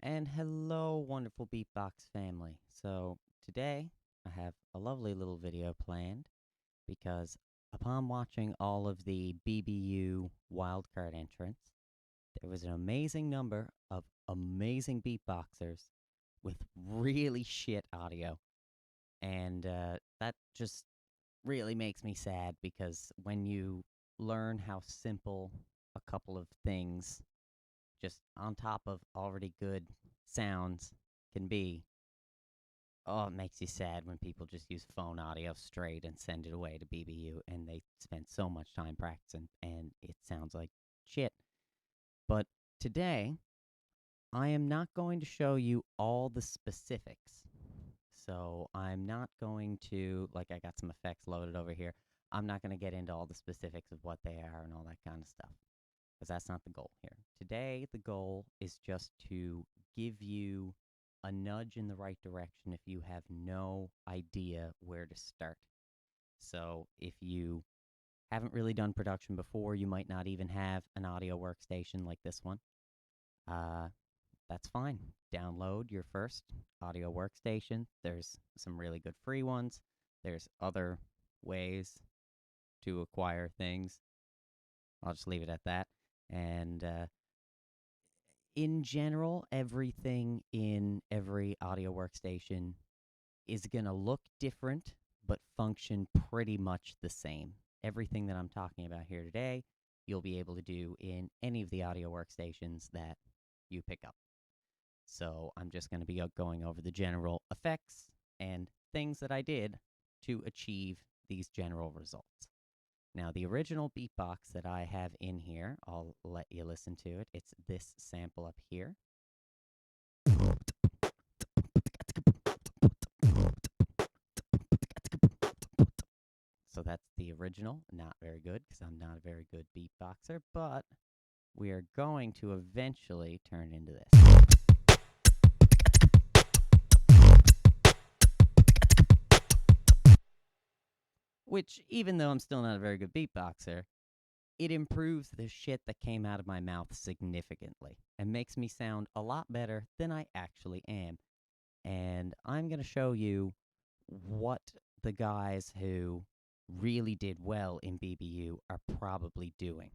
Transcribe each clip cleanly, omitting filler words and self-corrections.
And hello, wonderful Beatbox family. So, today I have a lovely little video planned because upon watching all of the BBU wildcard entrants, there was an amazing number of amazing beatboxers with really shit audio. And that just really makes me sad because when you learn how simple a couple of things just on top of already good sounds can be. Oh, it makes you sad when people just use phone audio straight and send it away to BBU and they spend so much time practicing and it sounds like shit. But today, I am not going to show you all the specifics. So I'm not going to, like, I got some effects loaded over here. I'm not going to get into all the specifics of what they are and all that kind of stuff because that's not the goal here. Today, the goal is just to give you a nudge in the right direction if you have no idea where to start. So, if you haven't really done production before, you might not even have an audio workstation like this one. Uh, that's fine. Download your first audio workstation. There's some really good free ones. There's other ways to acquire things. I'll just leave it at that. And in general, everything in every audio workstation is going to look different, but function pretty much the same. Everything that I'm talking about here today, you'll be able to do in any of the audio workstations that you pick up. So I'm just going to be going over the general effects and things that I did to achieve these general results. Now, the original beatbox that I have in here, I'll let you listen to it. It's this sample up here. So that's the original. Not very good because I'm not a very good beatboxer, but we are going to eventually turn into this. Which, even though I'm still not a very good beatboxer, it improves the shit that came out of my mouth significantly and makes me sound a lot better than I actually am. And I'm going to show you what the guys who really did well in BBU are probably doing.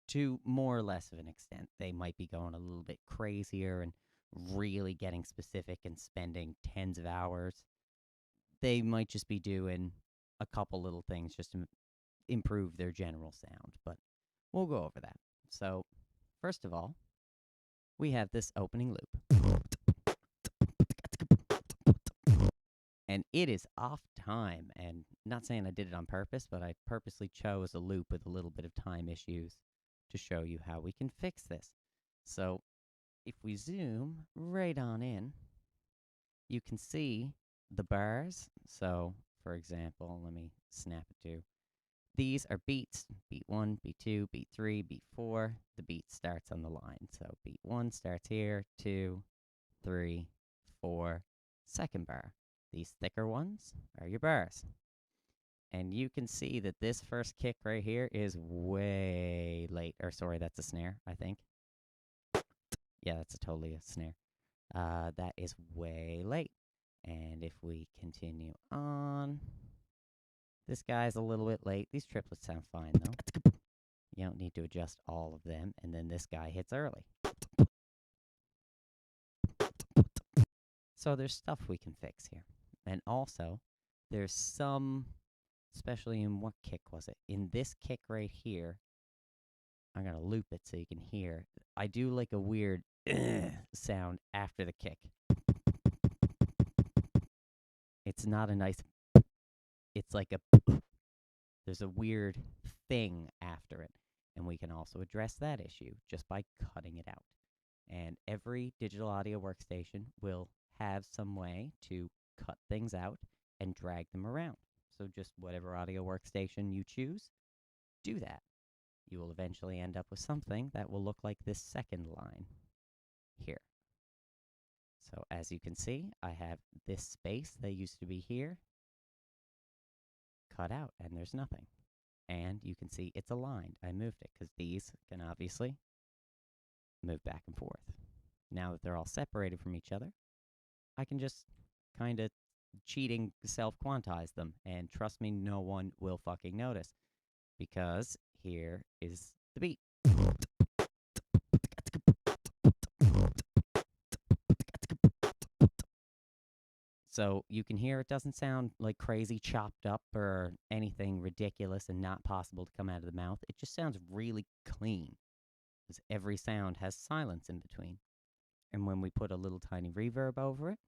To more or less of an extent, they might be going a little bit crazier and really getting specific and spending tens of hours. They might just be doing a couple little things just to improve their general sound, but we'll go over that. So, first of all, we have this opening loop. And it is off time. And not saying I did it on purpose, but I purposely chose a loop with a little bit of time issues to show you how we can fix this. So if we zoom right on in, you can see the bars. So, for example, let me snap it to. These are beats, beat 1, beat 2, beat 3, beat 4. The beat starts on the line. So beat 1 starts here, 2, 3, 4, second bar. These thicker ones are your bars. And you can see that this first kick right here is way late. Or sorry, that's a snare, I think. Yeah, that's totally a snare. That is way late. And if we continue on, this guy's a little bit late. These triplets sound fine, though. You don't need to adjust all of them. And then this guy hits early. So there's stuff we can fix here. And also, there's some, especially in what kick was it? In this kick right here, I'm going to loop it so you can hear. I do like a weird sound after the kick. It's not a nice, it's like a, there's a weird thing after it. And we can also address that issue just by cutting it out. And every digital audio workstation will have some way to cut things out and drag them around. So just whatever audio workstation you choose, do that. You will eventually end up with something that will look like this second line here. So as you can see, I have this space that used to be here cut out, and there's nothing. And you can see it's aligned. I moved it because these can obviously move back and forth. Now that they're all separated from each other, I can just kind of cheating self-quantize them, and trust me, no one will fucking notice, because here is the beat. So you can hear it doesn't sound like crazy chopped up or anything ridiculous and not possible to come out of the mouth. It just sounds really clean, because every sound has silence in between. And when we put a little tiny reverb over it,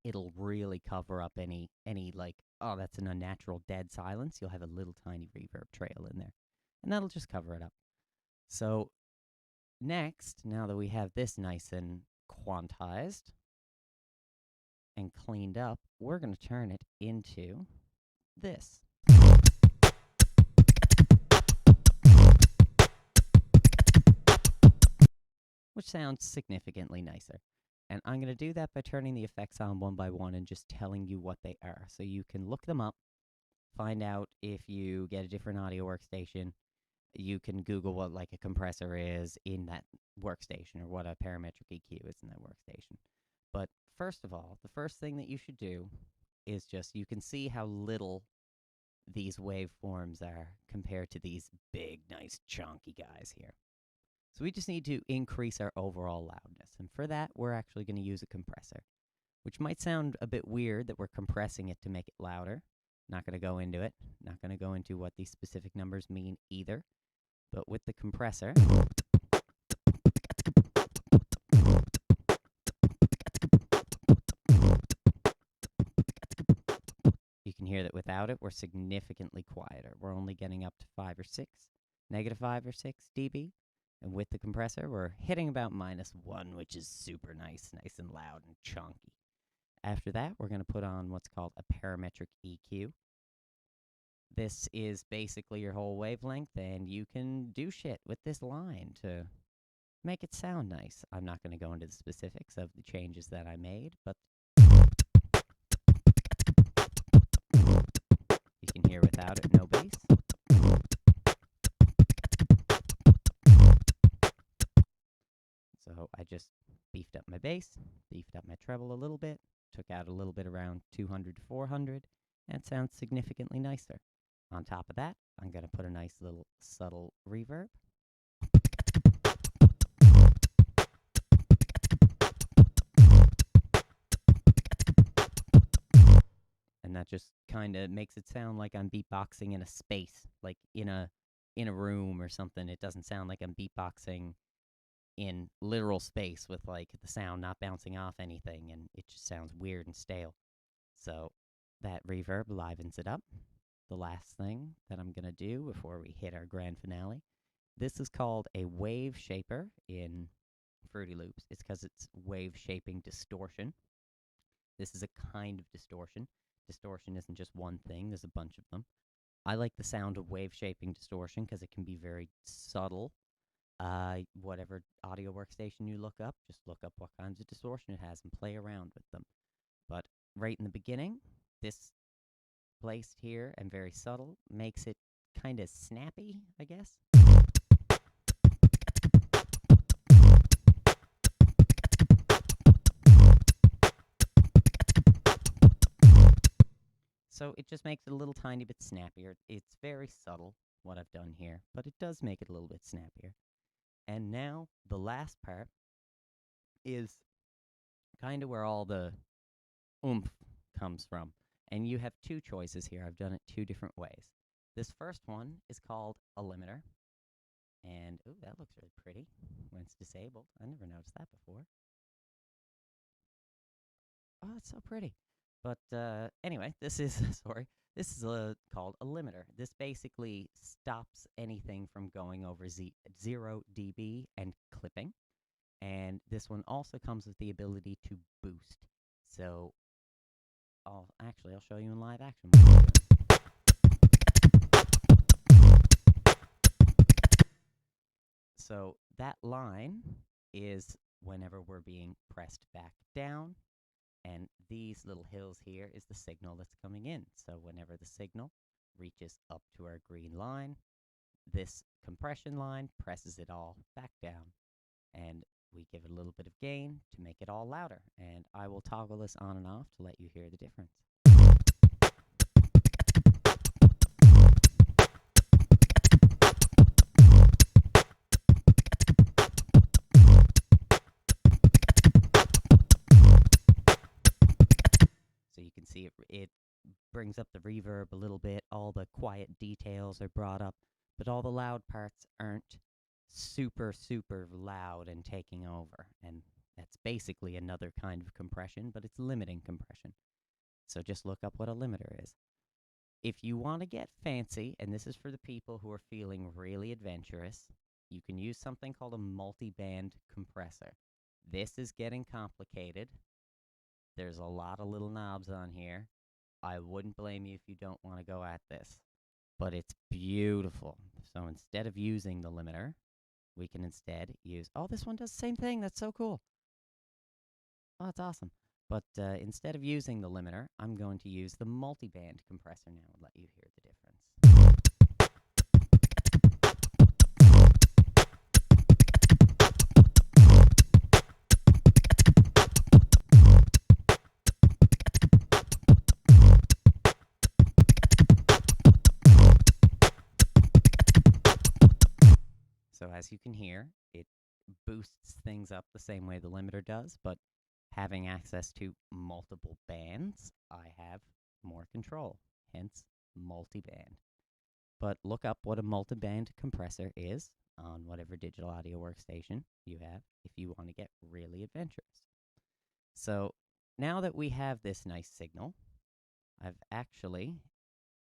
it'll really cover up any like, oh, that's an unnatural dead silence. You'll have a little tiny reverb trail in there, and that'll just cover it up. So next, now that we have this nice and quantized and cleaned up, we're going to turn it into this. Which sounds significantly nicer. And I'm going to do that by turning the effects on one by one and just telling you what they are. So you can look them up, find out if you get a different audio workstation. You can Google what like a compressor is in that workstation, or what a parametric EQ is in that workstation. But first of all, the first thing that you should do is just, you can see how little these waveforms are compared to these big, nice, chunky guys here. So we just need to increase our overall loudness. And for that, we're actually going to use a compressor, which might sound a bit weird that we're compressing it to make it louder. Not going to go into it. Not going to go into what these specific numbers mean either. But with the compressor, you can hear that without it, we're significantly quieter. We're only getting up to 5 or 6, negative 5 or 6 dB. And with the compressor, we're hitting about -1, which is super nice, nice and loud and chunky. After that, we're going to put on what's called a parametric EQ. This is basically your whole wavelength, and you can do shit with this line to make it sound nice. I'm not going to go into the specifics of the changes that I made, but you can hear without it, no bass. So I just beefed up my bass, beefed up my treble a little bit, took out a little bit around 200 to 400, and it sounds significantly nicer. On top of that, I'm going to put a nice little subtle reverb. And that just kind of makes it sound like I'm beatboxing in a space, like in a room or something. It doesn't sound like I'm beatboxing in literal space with like the sound not bouncing off anything, and it just sounds weird and stale. So that reverb livens it up. The last thing that I'm going to do before we hit our grand finale, this is called a wave shaper in Fruity Loops. It's because it's wave shaping distortion. This is a kind of distortion. Distortion isn't just one thing, there's a bunch of them. I like the sound of wave shaping distortion because it can be very subtle. Whatever audio workstation you look up, just look up what kinds of distortion it has and play around with them. But right in the beginning, this placed here and very subtle makes it kind of snappy, I guess. So it just makes it a little tiny bit snappier. It's very subtle, what I've done here, but it does make it a little bit snappier. And now the last part is kind of where all the oomph comes from. And you have two choices here. I've done it two different ways. This first one is called a limiter. And, ooh, that looks really pretty when it's disabled. I never noticed that before. Oh, it's so pretty. But anyway, this is, sorry, this is called a limiter. This basically stops anything from going over 0 dB and clipping. And this one also comes with the ability to boost. So, I'll show you in live action. So that line is whenever we're being pressed back down, and these little hills here is the signal that's coming in. So whenever the signal reaches up to our green line, this compression line presses it all back down. And we give it a little bit of gain to make it all louder, and I will toggle this on and off to let you hear the difference. So you can see it brings up the reverb a little bit, all the quiet details are brought up, but all the loud parts aren't super, super loud and taking over. And that's basically another kind of compression, but it's limiting compression. So just look up what a limiter is. If you want to get fancy, and this is for the people who are feeling really adventurous, you can use something called a multi-band compressor. This is getting complicated. There's a lot of little knobs on here. I wouldn't blame you if you don't want to go at this, but it's beautiful. So instead of using the limiter, we can instead use, oh, this one does the same thing. That's so cool. Oh, that's awesome. But instead of using the limiter, I'm going to use the multi-band compressor now and let you hear the difference. So as you can hear, it boosts things up the same way the limiter does, but having access to multiple bands, I have more control, hence multi-band. But look up what a multi-band compressor is on whatever digital audio workstation you have if you want to get really adventurous. So now that we have this nice signal, I've actually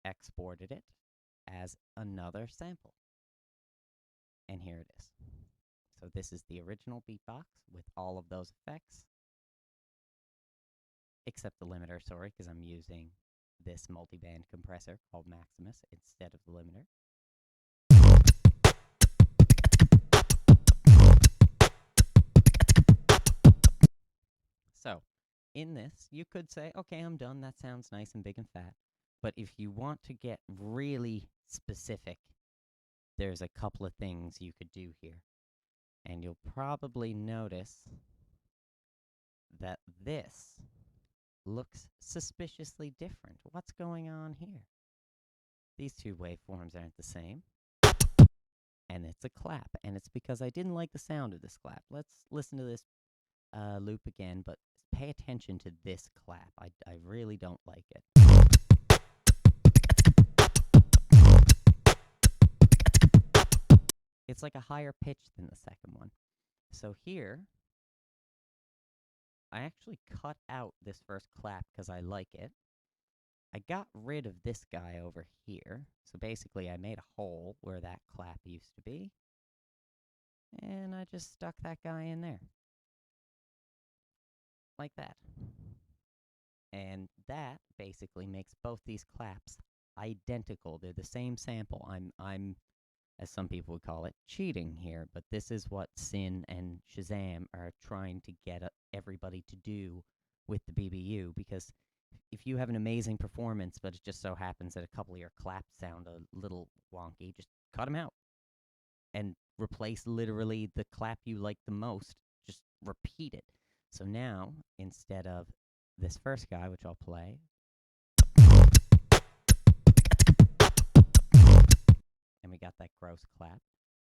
exported it as another sample. And here it is. So this is the original Beatbox with all of those effects, except the limiter, sorry, because I'm using this multi-band compressor called Maximus instead of the limiter. So in this, you could say, okay, I'm done. That sounds nice and big and fat. But if you want to get really specific, there's a couple of things you could do here. And you'll probably notice that this looks suspiciously different. What's going on here? These two waveforms aren't the same. And it's a clap. And it's because I didn't like the sound of this clap. Let's listen to this loop again, but pay attention to this clap. I really don't like it. It's like a higher pitch than the second one. So here, I actually cut out this first clap because I like it. I got rid of this guy over here. So basically, I made a hole where that clap used to be. And I just stuck that guy in there. Like that. And that basically makes both these claps identical. They're the same sample. I'm, as some people would call it, cheating here, but this is what Sin and Shazam are trying to get everybody to do with the BBU, because if you have an amazing performance, but it just so happens that a couple of your claps sound a little wonky, just cut them out and replace literally the clap you like the most. Just repeat it. So now, instead of this first guy, which I'll play, and we got that gross clap.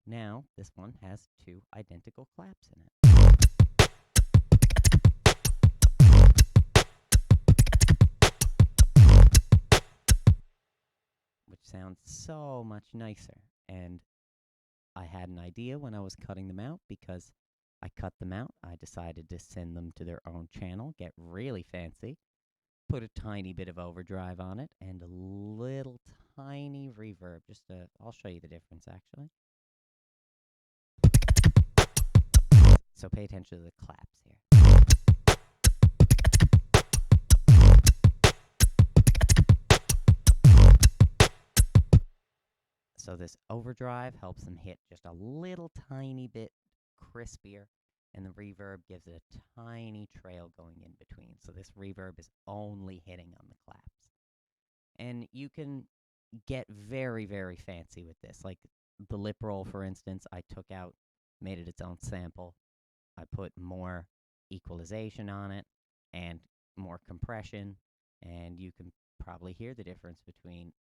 Now, this one has two identical claps in it. Which sounds so much nicer. And I had an idea when I was cutting them out, because I cut them out. I decided to send them to their own channel, get really fancy, put a tiny bit of overdrive on it, and a little tiny reverb. I'll show you the difference, actually. So pay attention to the claps here. So this overdrive helps them hit just a little tiny bit crispier, and the reverb gives it a tiny trail going in between. So this reverb is only hitting on the claps. And you can get very, very fancy with this. Like the lip roll, for instance, I took out, made it its own sample. I put more equalization on it and more compression, and you can probably hear the difference between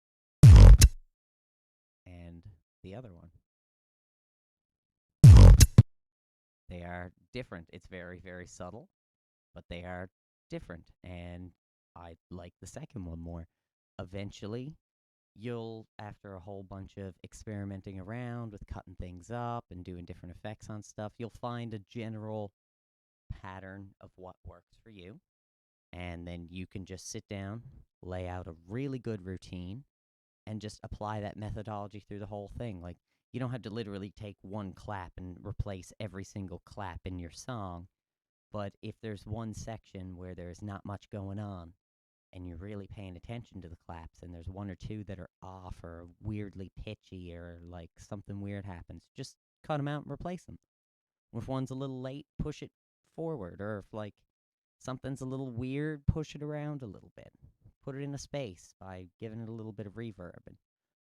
and the other one. They are different. It's very, very subtle, but they are different, and I like the second one more. Eventually, you'll, after a whole bunch of experimenting around with cutting things up and doing different effects on stuff, you'll find a general pattern of what works for you. And then you can just sit down, lay out a really good routine, and just apply that methodology through the whole thing. Like, you don't have to literally take one clap and replace every single clap in your song. But if there's one section where there's not much going on, and you're really paying attention to the claps, and there's one or two that are off or weirdly pitchy or like something weird happens, just cut them out and replace them. If one's a little late, push it forward, or if like something's a little weird, push it around a little bit. Put it in a space by giving it a little bit of reverb and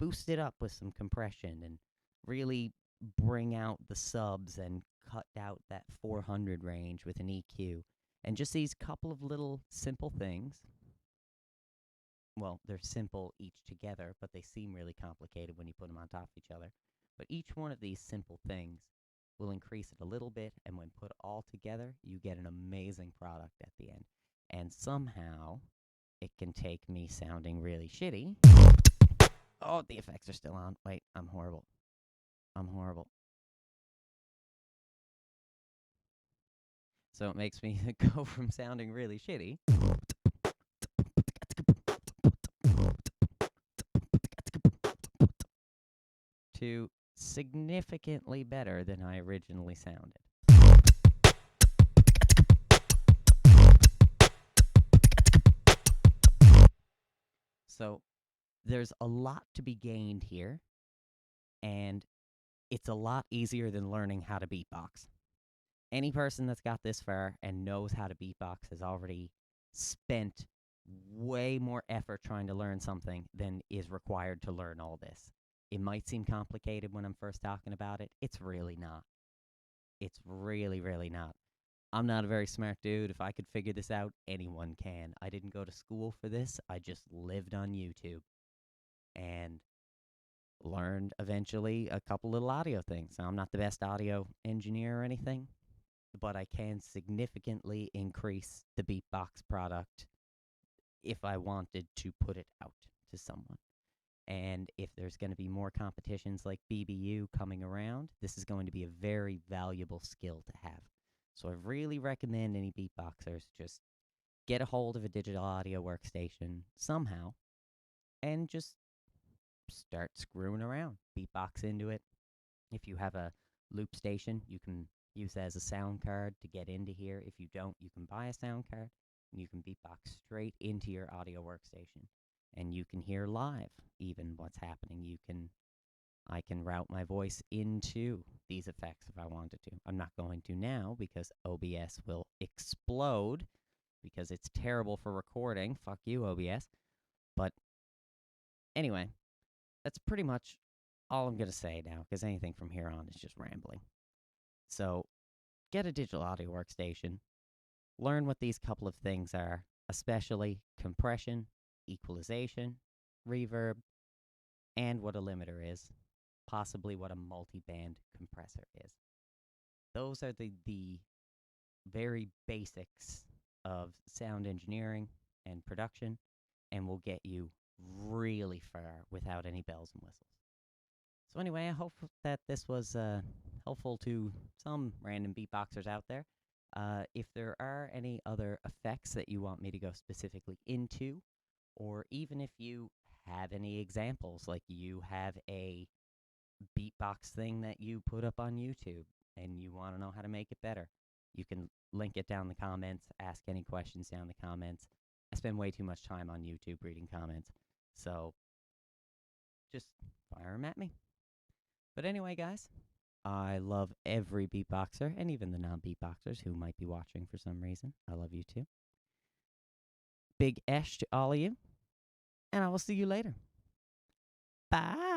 boost it up with some compression and really bring out the subs and cut out that 400 range with an EQ. And just these couple of little simple things. Well, they're simple each together, but they seem really complicated when you put them on top of each other. But each one of these simple things will increase it a little bit, and when put all together, you get an amazing product at the end. And somehow, it can take me sounding really shitty. Oh, the effects are still on. Wait, I'm horrible. I'm horrible. So it makes me go from sounding really shitty to significantly better than I originally sounded. So there's a lot to be gained here, and it's a lot easier than learning how to beatbox. Any person that's got this far and knows how to beatbox has already spent way more effort trying to learn something than is required to learn all this. It might seem complicated when I'm first talking about it. It's really not. It's really, really not. I'm not a very smart dude. If I could figure this out, anyone can. I didn't go to school for this. I just lived on YouTube and learned eventually a couple little audio things. Now, I'm not the best audio engineer or anything, but I can significantly increase the Beatbox product if I wanted to put it out to someone. And if there's going to be more competitions like BBU coming around, this is going to be a very valuable skill to have. So I really recommend any beatboxers just get a hold of a digital audio workstation somehow and just start screwing around. Beatbox into it. If you have a loop station, you can use that as a sound card to get into here. If you don't, you can buy a sound card and you can beatbox straight into your audio workstation. And you can hear live even what's happening. I can route my voice into these effects if I wanted to. I'm not going to now because OBS will explode because it's terrible for recording. Fuck you, OBS. But anyway, that's pretty much all I'm going to say now, because anything from here on is just rambling. So get a digital audio workstation. Learn what these couple of things are, especially compression, equalization, reverb, and what a limiter is, possibly what a multi-band compressor is. Those are the very basics of sound engineering and production, and will get you really far without any bells and whistles. So anyway, I hope that this was helpful to some random beatboxers out there. If there are any other effects that you want me to go specifically into, or even if you have any examples, like you have a beatbox thing that you put up on YouTube and you want to know how to make it better, you can link it down in the comments, ask any questions down in the comments. I spend way too much time on YouTube reading comments, so just fire them at me. But anyway, guys, I love every beatboxer, and even the non-beatboxers who might be watching for some reason. I love you too. Big Esh to all of you, and I will see you later. Bye.